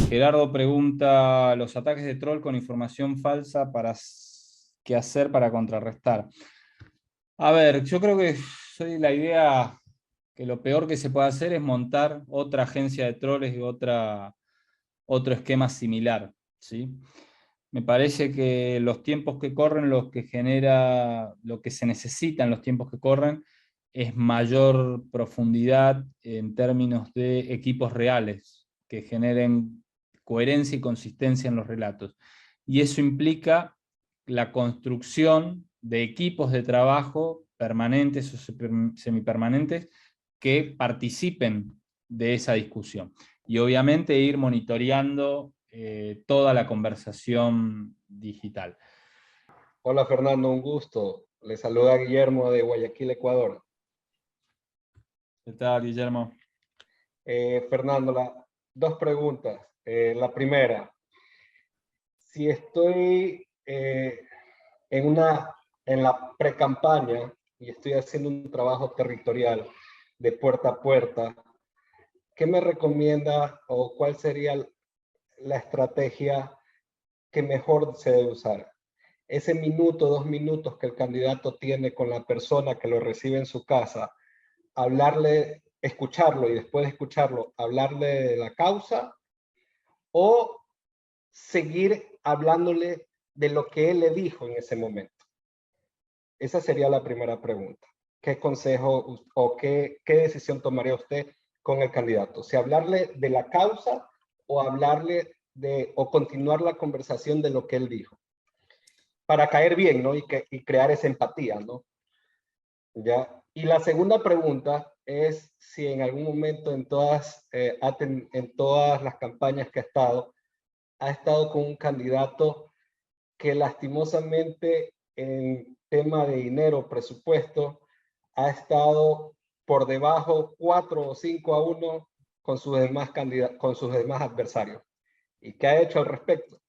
Gerardo pregunta, los ataques de troll con información falsa, ¿qué hacer para contrarrestar? A ver, yo creo que soy la idea que lo peor que se puede hacer es montar otra agencia de troles y otro esquema similar, ¿sí? Me parece que los tiempos que corren, lo que se necesita en los tiempos que corren, es mayor profundidad en términos de equipos reales que generen coherencia y consistencia en los relatos. Y eso implica la construcción de equipos de trabajo permanentes o semipermanentes que participen de esa discusión. Y obviamente ir monitoreando toda la conversación digital. Hola Fernando, un gusto. Le saluda Guillermo de Guayaquil, Ecuador. ¿Qué tal, Guillermo? Fernando, dos preguntas. La primera, si estoy en la pre-campaña y estoy haciendo un trabajo territorial de puerta a puerta, ¿qué me recomienda o cuál sería la estrategia que mejor se debe usar? Ese minuto, 2 minutos que el candidato tiene con la persona que lo recibe en su casa, hablarle, escucharlo y después de escucharlo, hablarle de la causa o seguir hablándole de lo que él le dijo en ese momento. Esa sería la primera pregunta. ¿Qué consejo o qué decisión tomaría usted con el candidato? ¿Si hablarle de la causa o hablarle o continuar la conversación de lo que él dijo? Para caer bien, ¿no? Y crear esa empatía, ¿no? ¿Ya? Y la segunda pregunta es si en algún momento en todas las campañas que ha estado con un candidato que lastimosamente en tema de dinero, presupuesto, ha estado por debajo 4 o 5-1 con sus demás adversarios. ¿Y qué ha hecho al respecto?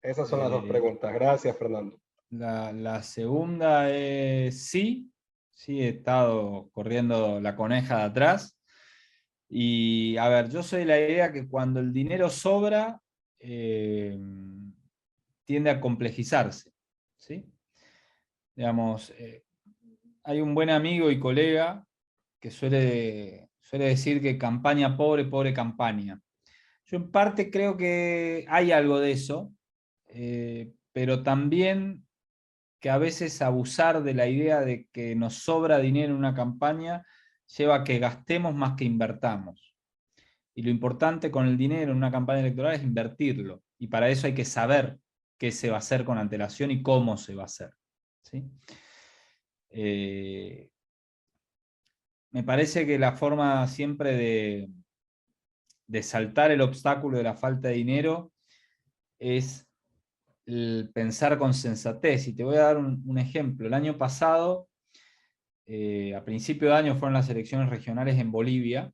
Esas son las dos preguntas. Gracias, Fernando. La segunda es sí, he estado corriendo la coneja de atrás. Y a ver, yo soy la idea que cuando el dinero sobra, tiende a complejizarse, ¿sí? Digamos, hay un buen amigo y colega que suele decir que campaña pobre, pobre campaña. Yo en parte creo que hay algo de eso, pero también que a veces abusar de la idea de que nos sobra dinero en una campaña lleva a que gastemos más que invertamos. Y lo importante con el dinero en una campaña electoral es invertirlo. Y para eso hay que saber qué se va a hacer con antelación y cómo se va a hacer, ¿sí? Me parece que la forma siempre de saltar el obstáculo de la falta de dinero es el pensar con sensatez. Y te voy a dar un ejemplo. El año pasado, a principio de año, fueron las elecciones regionales en Bolivia.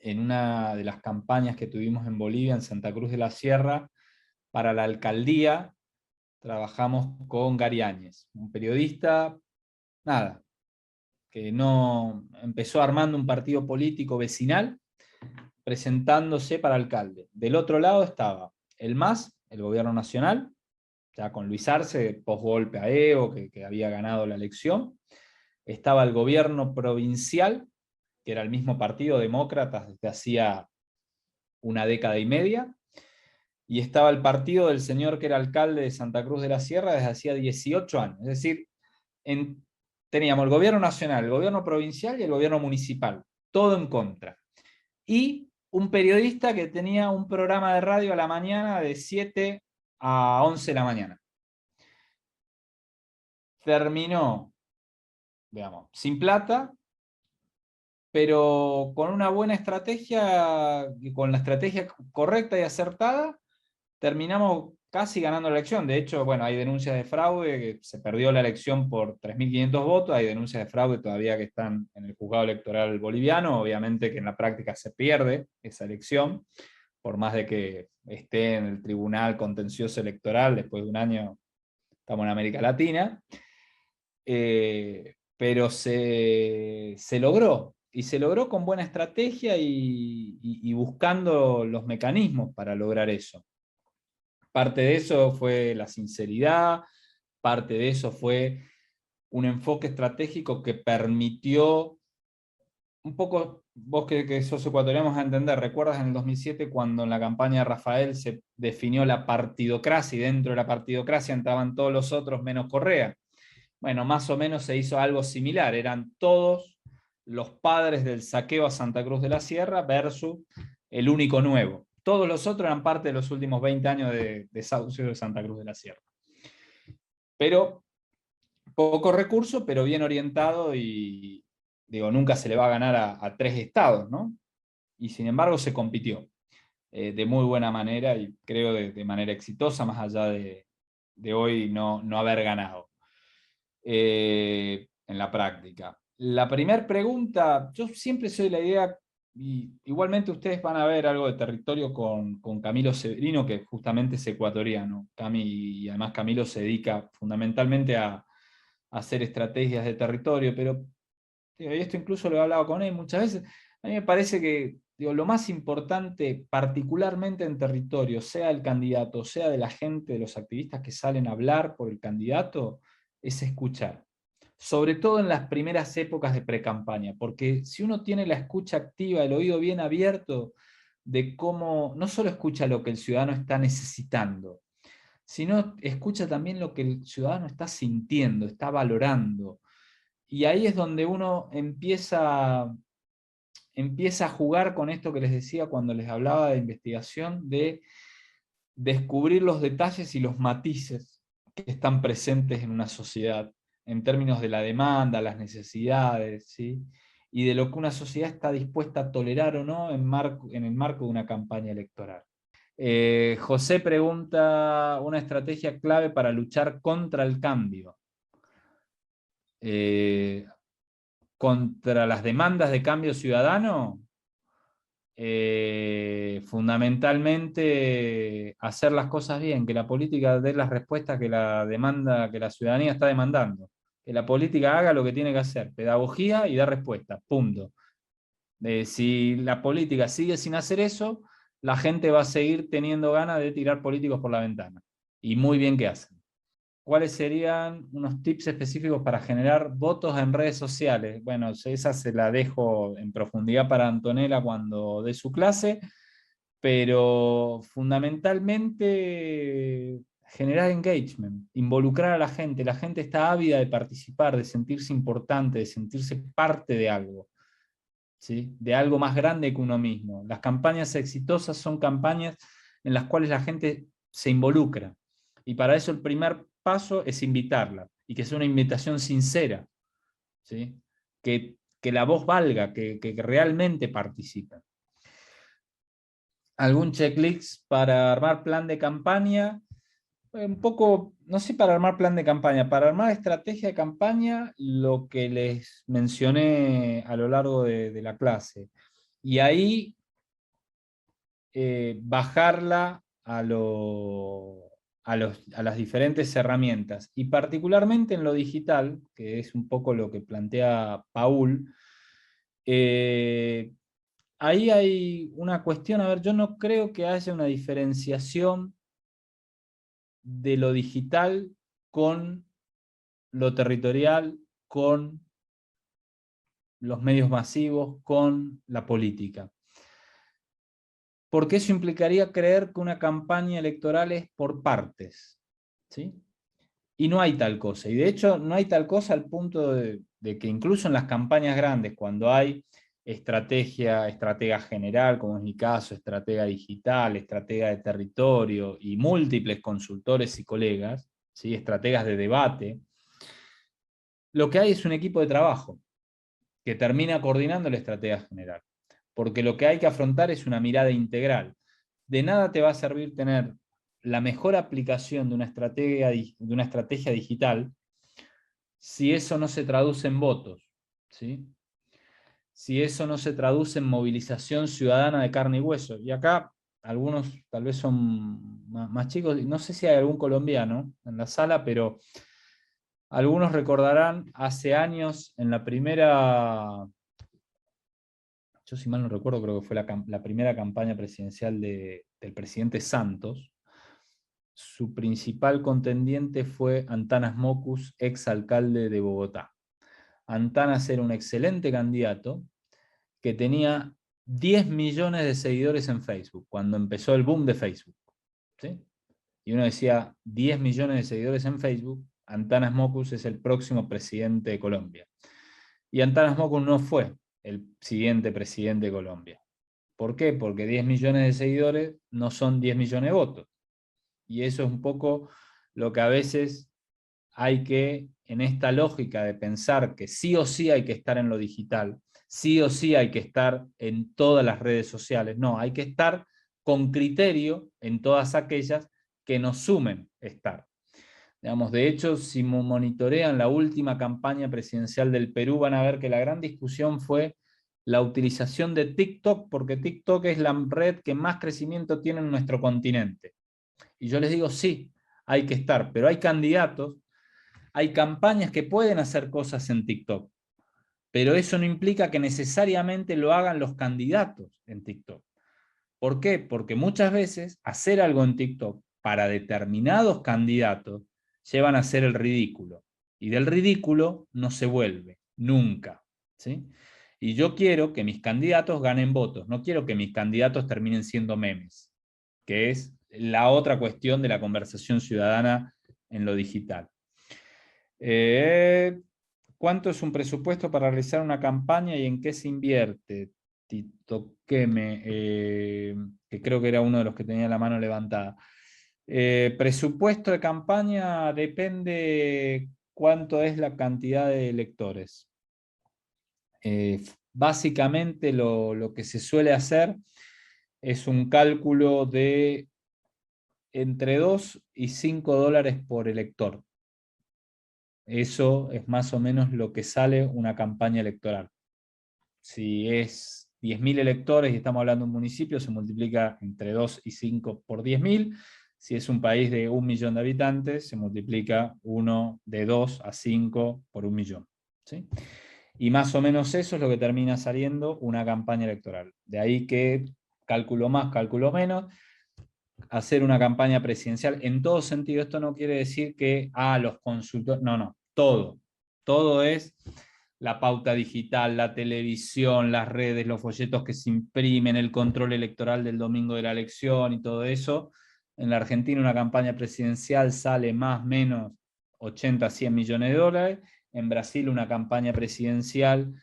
En una de las campañas que tuvimos en Bolivia, en Santa Cruz de la Sierra, para la alcaldía, trabajamos con Gary Áñez, un periodista, nada, que no empezó armando un partido político vecinal, presentándose para alcalde. Del otro lado estaba el MAS, el gobierno nacional, ya con Luis Arce, post-golpe a Evo, que había ganado la elección. Estaba el gobierno provincial, que era el mismo partido, Demócratas, desde hacía una década y media, y estaba el partido del señor que era alcalde de Santa Cruz de la Sierra desde hacía 18 años. Es decir, teníamos el gobierno nacional, el gobierno provincial y el gobierno municipal, todo en contra. Y un periodista que tenía un programa de radio a la mañana de 7 a 11 de la mañana. Terminó, digamos, sin plata, pero con una buena estrategia, y con la estrategia correcta y acertada, terminamos casi ganando la elección. De hecho, bueno, hay denuncias de fraude, que se perdió la elección por 3.500 votos, hay denuncias de fraude todavía que están en el juzgado electoral boliviano, obviamente que en la práctica se pierde esa elección, por más de que esté en el tribunal contencioso electoral, después de un año estamos en América Latina, pero se logró. Y se logró con buena estrategia y buscando los mecanismos para lograr eso. Parte de eso fue la sinceridad, parte de eso fue un enfoque estratégico que permitió, un poco, vos que sos ecuatoriano vas a entender, recuerdas en el 2007 cuando en la campaña de Rafael se definió la partidocracia y dentro de la partidocracia entraban todos los otros menos Correa. Bueno, más o menos se hizo algo similar, eran todos los padres del saqueo a Santa Cruz de la Sierra versus el único nuevo. Todos los otros eran parte de los últimos 20 años de desahucio de Santa Cruz de la Sierra. Pero poco recurso, pero bien orientado y digo, nunca se le va a ganar a 3 estados, ¿no? Y sin embargo se compitió de muy buena manera y creo de manera exitosa, más allá de hoy no haber ganado en la práctica. La primera pregunta, yo siempre soy la idea, y igualmente ustedes van a ver algo de territorio con Camilo Severino, que justamente es ecuatoriano, y además Camilo se dedica fundamentalmente a hacer estrategias de territorio, pero digo, y esto incluso lo he hablado con él muchas veces, a mí me parece que digo, lo más importante, particularmente en territorio, sea el candidato, sea de la gente, de los activistas que salen a hablar por el candidato, es escuchar. Sobre todo en las primeras épocas de precampaña, porque si uno tiene la escucha activa, el oído bien abierto, de cómo no solo escucha lo que el ciudadano está necesitando, sino escucha también lo que el ciudadano está sintiendo, está valorando. Y ahí es donde uno empieza a jugar con esto que les decía cuando les hablaba de investigación, de descubrir los detalles y los matices que están presentes en una sociedad, en términos de la demanda, las necesidades, ¿sí? Y de lo que una sociedad está dispuesta a tolerar o no en el marco de una campaña electoral. José pregunta una estrategia clave para luchar contra el cambio. Contra las demandas de cambio ciudadano, fundamentalmente hacer las cosas bien, que la política dé las respuestas que la demanda, que la ciudadanía está demandando, que la política haga lo que tiene que hacer, pedagogía y dar respuestas, punto. Si la política sigue sin hacer eso, la gente va a seguir teniendo ganas de tirar políticos por la ventana. Y muy bien que hacen. ¿Cuáles serían unos tips específicos para generar votos en redes sociales? Bueno, esa se la dejo en profundidad para Antonella cuando dé su clase, pero fundamentalmente generar engagement, involucrar a la gente. La gente está ávida de participar, de sentirse importante, de sentirse parte de algo, ¿sí? De algo más grande que uno mismo. Las campañas exitosas son campañas en las cuales la gente se involucra. Y para eso el primer paso es invitarla, y que sea una invitación sincera, ¿sí? Que la voz valga, que realmente participen. ¿Algún checklist para armar plan de campaña? Un poco, no sé, para armar plan de campaña, para armar estrategia de campaña, lo que les mencioné a lo largo de la clase. Y ahí bajarla a las diferentes herramientas. Y particularmente en lo digital, que es un poco lo que plantea Paul, ahí hay una cuestión, a ver, yo no creo que haya una diferenciación de lo digital con lo territorial, con los medios masivos, con la política. Porque eso implicaría creer que una campaña electoral es por partes, ¿sí? Y no hay tal cosa. Y de hecho no hay tal cosa al punto de que incluso en las campañas grandes, cuando hay estratega general, como es mi caso, estratega digital, estratega de territorio y múltiples consultores y colegas, ¿sí? Estrategas de debate, lo que hay es un equipo de trabajo que termina coordinando la estrategia general. Porque lo que hay que afrontar es una mirada integral. De nada te va a servir tener la mejor aplicación de una estrategia digital si eso no se traduce en votos, ¿sí? Si eso no se traduce en movilización ciudadana de carne y hueso. Y acá algunos tal vez son más chicos, no sé si hay algún colombiano en la sala, pero algunos recordarán hace años en la primera yo si mal no recuerdo, creo que fue la primera campaña presidencial del presidente Santos. Su principal contendiente fue Antanas Mockus, ex alcalde de Bogotá. Antanas era un excelente candidato que tenía 10 millones de seguidores en Facebook, cuando empezó el boom de Facebook. ¿Sí? Y uno decía, 10 millones de seguidores en Facebook, Antanas Mockus es el próximo presidente de Colombia. Y Antanas Mockus no fue el siguiente presidente de Colombia. ¿Por qué? Porque 10 millones de seguidores no son 10 millones de votos. Y eso es un poco lo que a veces hay que, en esta lógica de pensar que sí o sí hay que estar en lo digital, sí o sí hay que estar en todas las redes sociales. No, hay que estar con criterio en todas aquellas que nos sumen estar. Digamos, de hecho, si monitorean la última campaña presidencial del Perú, van a ver que la gran discusión fue la utilización de TikTok, porque TikTok es la red que más crecimiento tiene en nuestro continente. Y yo les digo, sí, hay que estar, pero hay candidatos, hay campañas que pueden hacer cosas en TikTok, pero eso no implica que necesariamente lo hagan los candidatos en TikTok. ¿Por qué? Porque muchas veces hacer algo en TikTok para determinados candidatos llevan a hacer el ridículo. Y del ridículo no se vuelve, nunca. ¿Sí? Y yo quiero que mis candidatos ganen votos, no quiero que mis candidatos terminen siendo memes, que es la otra cuestión de la conversación ciudadana en lo digital. ¿Cuánto es un presupuesto para realizar una campaña y en qué se invierte? Tito Queme, que creo que era uno de los que tenía la mano levantada. Presupuesto de campaña depende cuánto es la cantidad de electores. Básicamente lo que se suele hacer es un cálculo de entre 2 y 5 dólares por elector. Eso es más o menos lo que sale una campaña electoral. Si es 10.000 electores y estamos hablando de un municipio, se multiplica entre 2 y 5 por 10.000. Si es un país de 1 millón de habitantes, se multiplica 1 de 2 a 5 por 1 millón. ¿Sí? Y más o menos eso es lo que termina saliendo una campaña electoral. De ahí que cálculo más, cálculo menos, hacer una campaña presidencial en todo sentido. Esto no quiere decir que los consultores, no, todo. Todo es la pauta digital, la televisión, las redes, los folletos que se imprimen, el control electoral del domingo de la elección y todo eso. En la Argentina una campaña presidencial sale más o menos 80, 100 millones de dólares. En Brasil una campaña presidencial,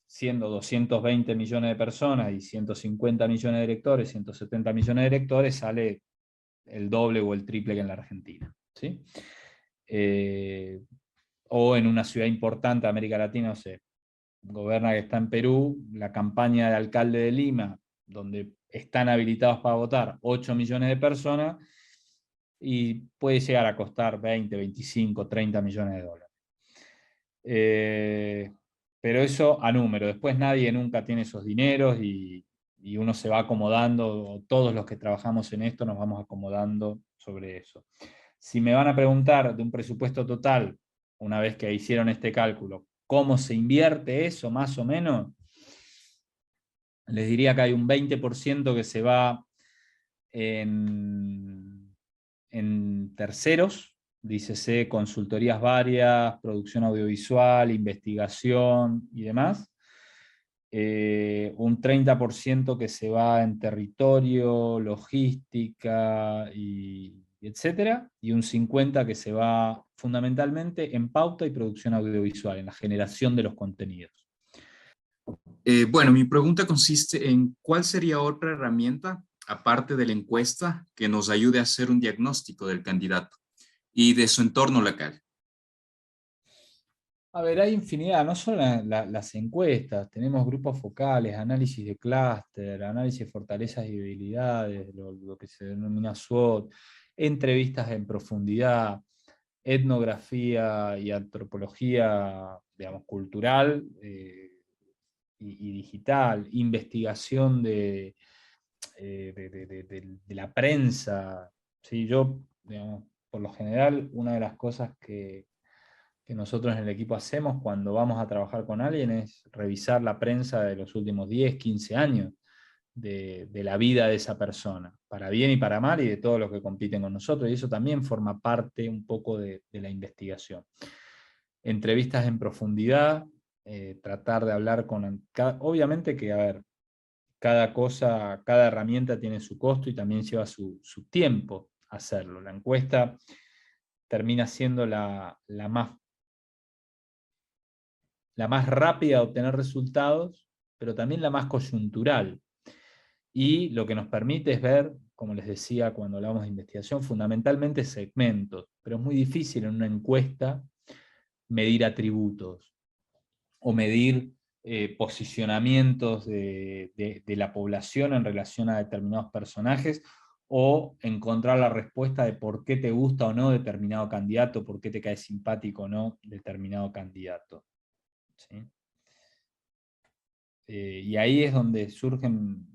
siendo 220 millones de personas y 150 millones de electores, 170 millones de electores, sale el doble o el triple que en la Argentina. ¿Sí? O en una ciudad importante de América Latina, no sé, Goberna que está en Perú, la campaña de alcalde de Lima, donde están habilitados para votar 8 millones de personas, y puede llegar a costar 20, 25, 30 millones de dólares. Pero eso a número, después nadie nunca tiene esos dineros y uno se va acomodando, todos los que trabajamos en esto nos vamos acomodando sobre eso. Si me van a preguntar de un presupuesto total, una vez que hicieron este cálculo, ¿cómo se invierte eso más o menos? Les diría que hay un 20% que se va en terceros, dícese consultorías varias, producción audiovisual, investigación y demás. Un 30% que se va en territorio, logística y etcétera, y un 50% que se va fundamentalmente en pauta y producción audiovisual, en la generación de los contenidos. Bueno, mi pregunta consiste en cuál sería otra herramienta, aparte de la encuesta, que nos ayude a hacer un diagnóstico del candidato y de su entorno local. A ver, hay infinidad, no solo las encuestas, tenemos grupos focales, análisis de clúster, análisis de fortalezas y debilidades, lo que se denomina SWOT, entrevistas en profundidad, etnografía y antropología, digamos, cultural y digital, investigación de la prensa. ¿Sí? Yo, digamos, por lo general, una de las cosas que que nosotros en el equipo hacemos cuando vamos a trabajar con alguien es revisar la prensa de los últimos 10, 15 años de la vida de esa persona, para bien y para mal, y de todos los que compiten con nosotros, y eso también forma parte un poco de la investigación. Entrevistas en profundidad, tratar de hablar con... Obviamente que, a ver, cada cosa, cada herramienta tiene su costo y también lleva su tiempo hacerlo. La encuesta termina siendo la más rápida de obtener resultados, pero también la más coyuntural. Y lo que nos permite es ver, como les decía cuando hablamos de investigación, fundamentalmente segmentos, pero es muy difícil en una encuesta medir atributos o medir posicionamientos de la población en relación a determinados personajes, o encontrar la respuesta de por qué te gusta o no determinado candidato, por qué te cae simpático o no determinado candidato. ¿Sí? Y ahí es donde surgen,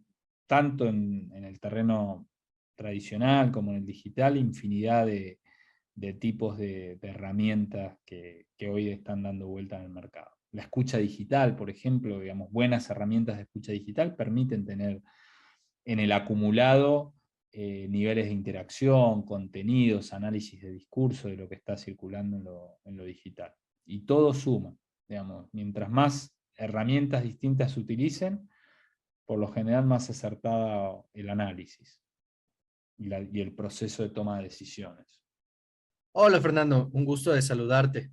tanto en el terreno tradicional como en el digital, infinidad de tipos de herramientas que hoy están dando vuelta en el mercado. La escucha digital, por ejemplo, digamos, buenas herramientas de escucha digital permiten tener en el acumulado niveles de interacción, contenidos, análisis de discurso de lo que está circulando en lo digital. Y todo suma, digamos, mientras más herramientas distintas se utilicen, por lo general más acertada el análisis y el proceso de toma de decisiones. Hola Fernando, un gusto de saludarte.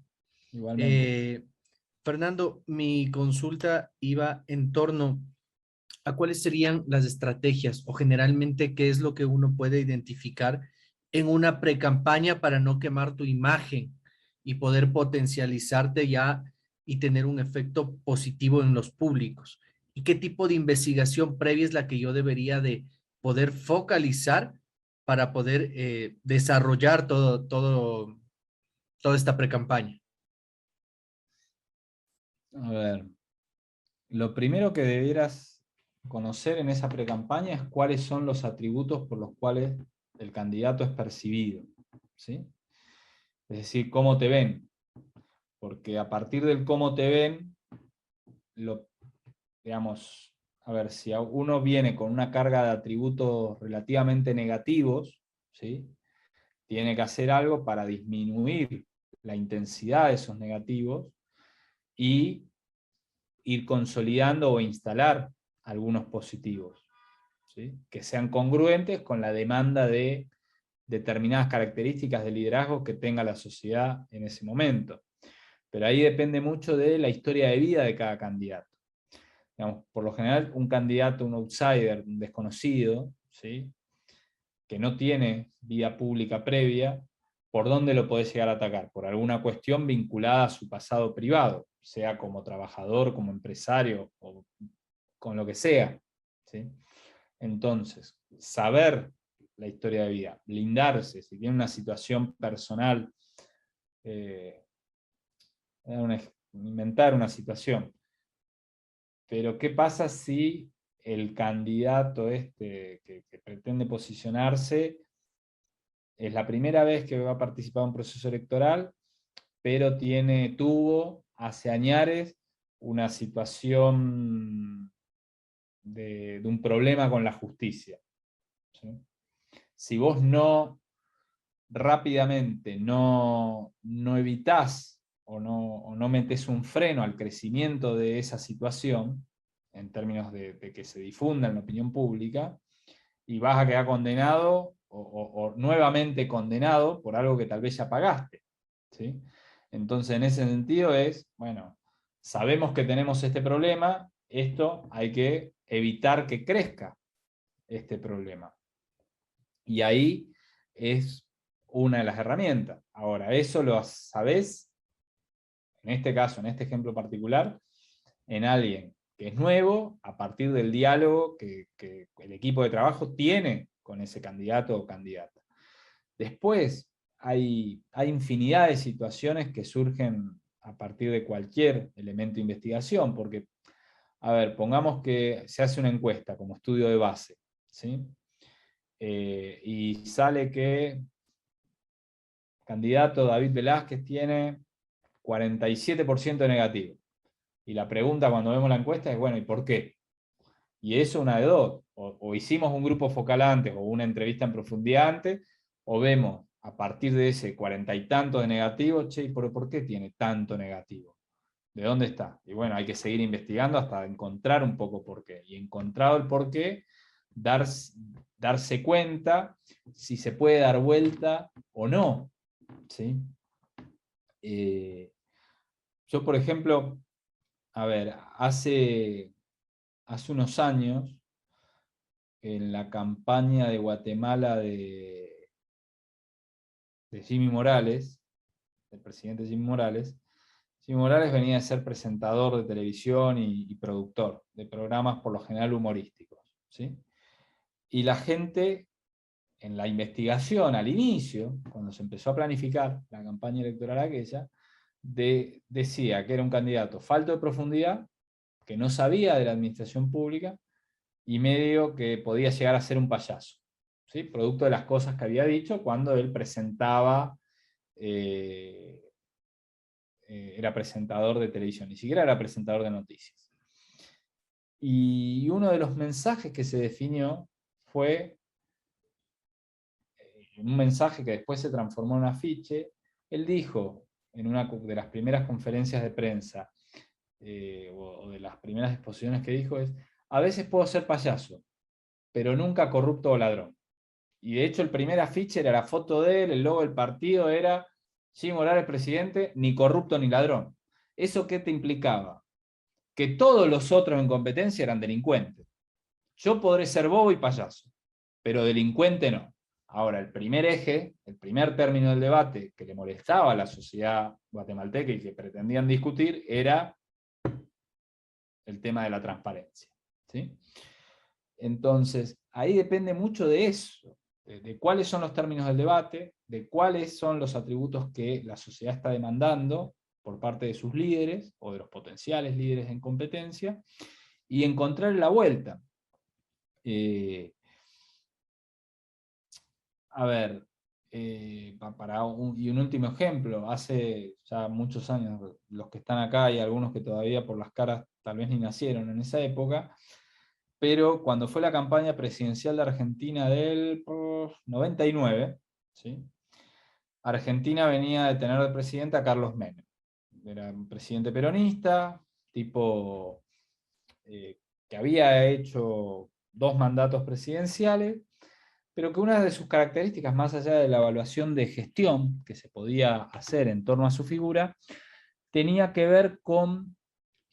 Igualmente. Fernando, mi consulta iba en torno a cuáles serían las estrategias o generalmente qué es lo que uno puede identificar en una precampaña para no quemar tu imagen y poder potencializarte ya y tener un efecto positivo en los públicos. ¿Y qué tipo de investigación previa es la que yo debería de poder focalizar para poder desarrollar toda esta precampaña? A ver, lo primero que debieras conocer en esa precampaña es cuáles son los atributos por los cuales el candidato es percibido, ¿sí? Es decir, cómo te ven. Porque a partir del cómo te ven, digamos, a ver, si uno viene con una carga de atributos relativamente negativos, ¿sí? Tiene que hacer algo para disminuir la intensidad de esos negativos y ir consolidando o instalar algunos positivos, ¿sí? Que sean congruentes con la demanda de determinadas características de liderazgo que tenga la sociedad en ese momento. Pero ahí depende mucho de la historia de vida de cada candidato. Digamos, por lo general, un candidato, un outsider, un desconocido, ¿sí? Que no tiene vida pública previa, ¿por dónde lo podés llegar a atacar? Por alguna cuestión vinculada a su pasado privado, sea como trabajador, como empresario, o con lo que sea, ¿sí? Entonces, saber la historia de vida, blindarse, si tiene una situación personal, inventar una situación. Pero ¿qué pasa si el candidato que pretende posicionarse es la primera vez que va a participar en un proceso electoral, pero tuvo hace años una situación de un problema con la justicia? ¿Sí? Si vos rápidamente no evitás o no metés un freno al crecimiento de esa situación, en términos de que se difunda en la opinión pública, y vas a quedar condenado o nuevamente condenado por algo que tal vez ya pagaste, ¿sí? Entonces, en ese sentido bueno, sabemos que tenemos este problema, esto hay que evitar que crezca este problema. Y ahí es una de las herramientas. Ahora, eso lo sabés, en este caso, en este ejemplo particular, en alguien que es nuevo, a partir del diálogo que el equipo de trabajo tiene con ese candidato o candidata. Después, hay infinidad de situaciones que surgen a partir de cualquier elemento de investigación, porque, a ver, pongamos que se hace una encuesta como estudio de base, ¿sí? Y sale que candidato David Velázquez tiene 47% negativo. Y la pregunta cuando vemos la encuesta es, bueno, ¿y por qué? Y eso una de dos, o hicimos un grupo focal antes, o una entrevista en profundidad antes, o vemos a partir de ese 40 y tanto de negativo, che, ¿y por qué tiene tanto negativo? ¿De dónde está? Y bueno, hay que seguir investigando hasta encontrar un poco por qué. Y encontrado el por qué, darse cuenta si se puede dar vuelta o no. ¿Sí? Yo, por ejemplo, a ver, hace unos años, en la campaña de Guatemala de Jimmy Morales, del presidente Jimmy Morales venía a ser presentador de televisión y productor de programas por lo general humorísticos. ¿Sí? Y la gente, en la investigación al inicio, cuando se empezó a planificar la campaña electoral aquella, decía que era un candidato falto de profundidad, que no sabía de la administración pública, y medio que podía llegar a ser un payaso, ¿sí? Producto de las cosas que había dicho cuando él presentaba, era presentador de televisión, ni siquiera era presentador de noticias. Y uno de los mensajes que se definió fue un mensaje que después se transformó en un afiche. Él dijo, en una de las primeras conferencias de prensa, o de las primeras exposiciones que dijo, es: a veces puedo ser payaso, pero nunca corrupto o ladrón. Y de hecho el primer afiche era la foto de él, el logo del partido era Jimmy Morales presidente, ni corrupto ni ladrón. ¿Eso qué te implicaba? Que todos los otros en competencia eran delincuentes. Yo podré ser bobo y payaso, pero delincuente no. Ahora, el primer eje, el primer término del debate que le molestaba a la sociedad guatemalteca y que pretendían discutir era el tema de la transparencia. ¿Sí? Entonces, ahí depende mucho de eso, de cuáles son los términos del debate, de cuáles son los atributos que la sociedad está demandando por parte de sus líderes, o de los potenciales líderes en competencia, y encontrar la vuelta. A ver, y un último ejemplo, hace ya muchos años, los que están acá y algunos que todavía por las caras tal vez ni nacieron en esa época, pero cuando fue la campaña presidencial de Argentina del 99, ¿sí? Argentina venía de tener de presidente a Carlos Menem. Era un presidente peronista, tipo que había hecho 2 mandatos presidenciales, pero que una de sus características, más allá de la evaluación de gestión que se podía hacer en torno a su figura, tenía que ver con,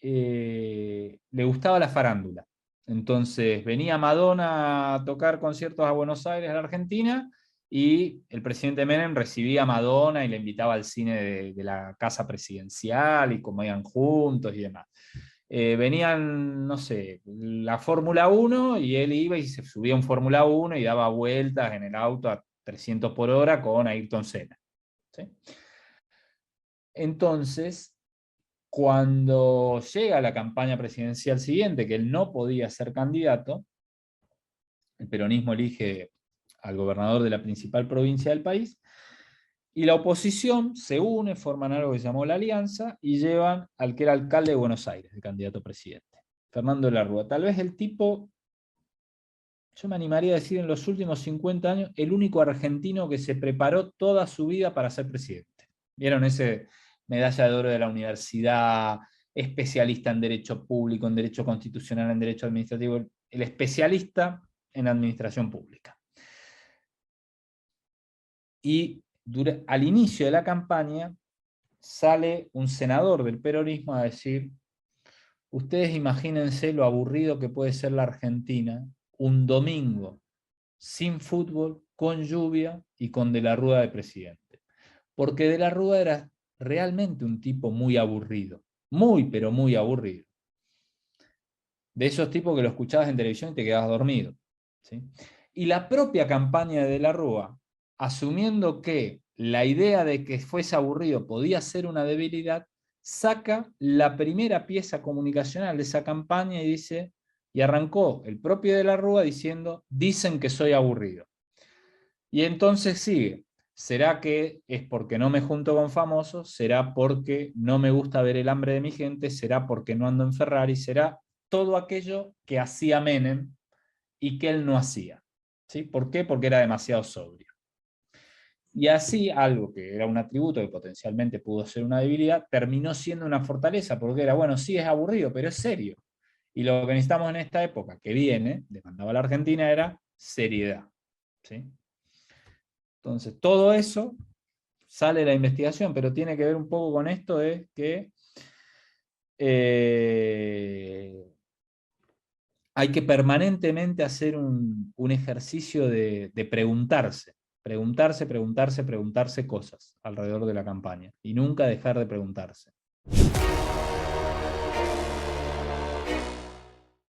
le gustaba la farándula. Entonces venía Madonna a tocar conciertos a Buenos Aires, a la Argentina, y el presidente Menem recibía a Madonna y le invitaba al cine de la casa presidencial, y comían juntos y demás. Venían, no sé, la Fórmula 1, y él iba y se subía a un Fórmula 1 y daba vueltas en el auto a 300 por hora con Ayrton Senna. ¿Sí? Entonces, cuando llega la campaña presidencial siguiente, que él no podía ser candidato, el peronismo elige al gobernador de la principal provincia del país, y la oposición se une, forman algo que se llamó la Alianza, y llevan al que era alcalde de Buenos Aires, de candidato a presidente, Fernando de la Rúa. Tal vez el tipo, yo me animaría a decir, en los últimos 50 años, el único argentino que se preparó toda su vida para ser presidente. ¿Vieron ese medalla de oro de la universidad, especialista en derecho público, en derecho constitucional, en derecho administrativo? El especialista en administración pública. Y al inicio de la campaña sale un senador del peronismo a decir: ustedes imagínense lo aburrido que puede ser la Argentina un domingo sin fútbol, con lluvia y con De la Rúa de presidente. Porque De la Rúa era realmente un tipo muy aburrido, muy pero muy aburrido. De esos tipos que lo escuchabas en televisión y te quedabas dormido. ¿Sí? Y la propia campaña de la Rúa, asumiendo que la idea de que fuese aburrido podía ser una debilidad, saca la primera pieza comunicacional de esa campaña y dice, y arrancó el propio de la Rúa diciendo: dicen que soy aburrido. Y entonces sigue: ¿Será que es porque no me junto con famosos? ¿Será porque no me gusta ver el hambre de mi gente? ¿Será porque no ando en Ferrari? ¿Será todo aquello que hacía Menem y que él no hacía? ¿Sí? ¿Por qué? Porque era demasiado sobrio. Y así algo que era un atributo que potencialmente pudo ser una debilidad, terminó siendo una fortaleza, porque era, bueno, sí es aburrido, pero es serio. Y lo que necesitamos en esta época que viene, demandaba la Argentina, era seriedad. ¿Sí? Entonces, todo eso sale de la investigación, pero tiene que ver un poco con esto de que hay que permanentemente hacer un ejercicio de preguntarse cosas alrededor de la campaña y nunca dejar de preguntarse.